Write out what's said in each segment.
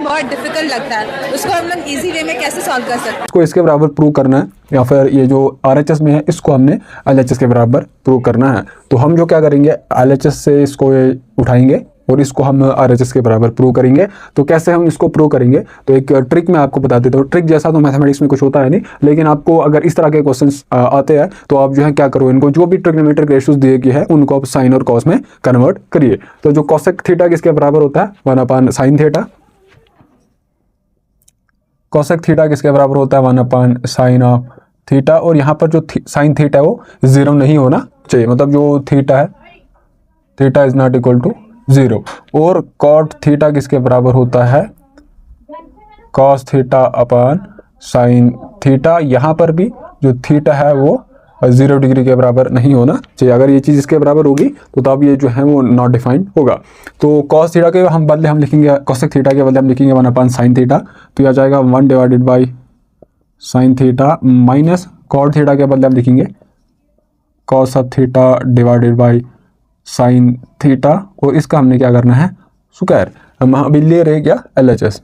बहुत डिफिकल्ट लगता है, उसको हम लोग इजी वे में कैसे सॉल्व कर सकते हैं? इसको इसके बराबर प्रूव करना है, या फिर ये जो RHS में है इसको हमने LHS के बराबर प्रूव करना है। तो हम जो क्या करेंगे, LHS से इसको उठाएंगे और इसको हम RHS के बराबर प्रूव करेंगे। तो कैसे हम इसको प्रूव करेंगे, तो एक ट्रिक मैं आपको बता देता हूँ। ट्रिक जैसा तो मैथमेटिक्स में कुछ होता है नहीं, लेकिन आपको अगर इस तरह के क्वेश्चंस आते हैं तो आप जो है क्या करो, इनको जो भी ट्रिग्नोमेट्रिक रेशियोज दिए गए हैं उनको आप साइन और कॉस में कन्वर्ट करिए। तो जो कॉसेक थीटा किसके बराबर होता है, 1/sin थीटा। कॉसेक थीटा किसके बराबर होता है, 1/sin ऑफ थीटा। और यहाँ पर जो साइन थीटा है वो 0 नहीं होना चाहिए, मतलब जो थीटा है, theta is not equal to 0। और कॉट थीटा किसके बराबर होता है, cos theta upon sine theta. यहाँ पर भी जो थीटा है वो 0 डिग्री के बराबर नहीं होना चाहिए। अगर ये चीज़ इसके बराबर होगी तो तब ये जो है वो नॉट डिफाइंड होगा। तो कॉस थीटा के हम बदले हम लिखेंगे, कॉसेक थीटा के बदले हम लिखेंगे 1/sin थीटा। तो ये आ जाएगा 1/sin theta minus cot theta के बदले हम लिखेंगे cos of theta divided by sine theta. और इसका हमने क्या करना है, स्क्वायर। हम अभी ले रहे क्या, LHS।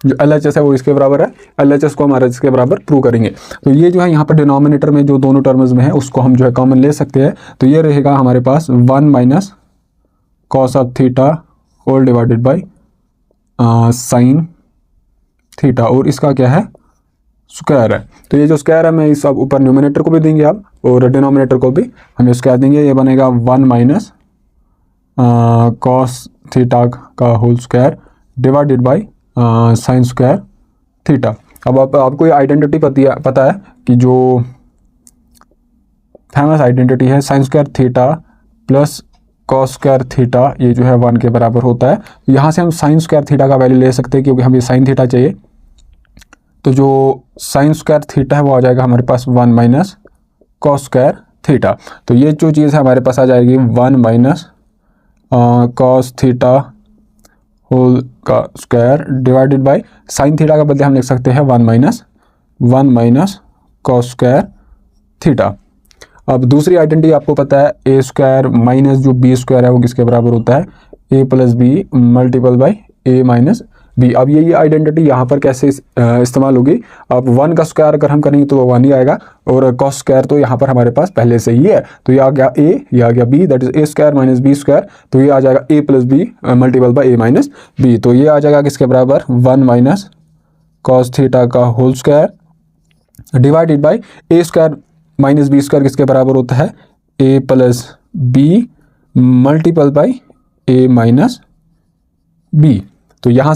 जो LHS है वो इसके बराबर है, LHS को हम RHS के बराबर प्रूव करेंगे। तो ये जो है यहाँ पर डिनोमिनेटर में जो दोनों टर्म्स में है उसको हम जो है कॉमन ले सकते हैं। तो ये रहेगा हमारे पास 1 minus cos of theta whole divided by sine theta. और इसका क्या है, स्क्वायर है। तो ये जो स्क्वायर है मैं इस अब ऊपर न्यूमिनेटर को भी देंगे आप और डिनोमिनेटर को भी हम स्क्वायर देंगे। ये बनेगा 1 माइनस कॉस थीटा का whole square divided by sine square theta. अब आपको ये आइडेंटिटी पता है कि जो फेमस आइडेंटिटी है sine square theta plus cos square theta, ये जो है 1 के बराबर होता है। यहाँ से हम साइन स्क्वायर थीटा का वैल्यू ले सकते हैं क्योंकि हमें साइन थीटा चाहिए। तो जो साइन स्क्वायर थीटा है वो आ जाएगा हमारे पास 1 माइनस कॉस स्क्वायर थीटा। तो ये जो चीज़ है हमारे पास आ जाएगी 1 माइनस कॉस थीटा होल का square divided by sine theta का बदले हम लिख सकते हैं 1 माइनस कॉस स्क्वायर थीटा। अब दूसरी आइडेंटिटी आपको पता है, ए स्क्वायर माइनस जो बी स्क्वायर है वो किसके बराबर होता है, a plus b multiple by a minus b. अब ये आइडेंटिटी यहाँ पर कैसे इस्तेमाल होगी, अब 1 का स्क्वायर अगर हम करेंगे तो वो 1 ही आएगा और कॉस स्क्वायर तो यहाँ पर हमारे पास पहले से ही है। तो ये आ गया ए, ये आ गया b, that is a square minus b square. तो ये आ जाएगा a plus b multiple by a minus b. तो ये आ जाएगा किसके बराबर, 1 माइनस कॉस थीटा का whole square divided by a square minus b square किसके बराबर होता है, a plus b multiple by a minus b. तो यहाँ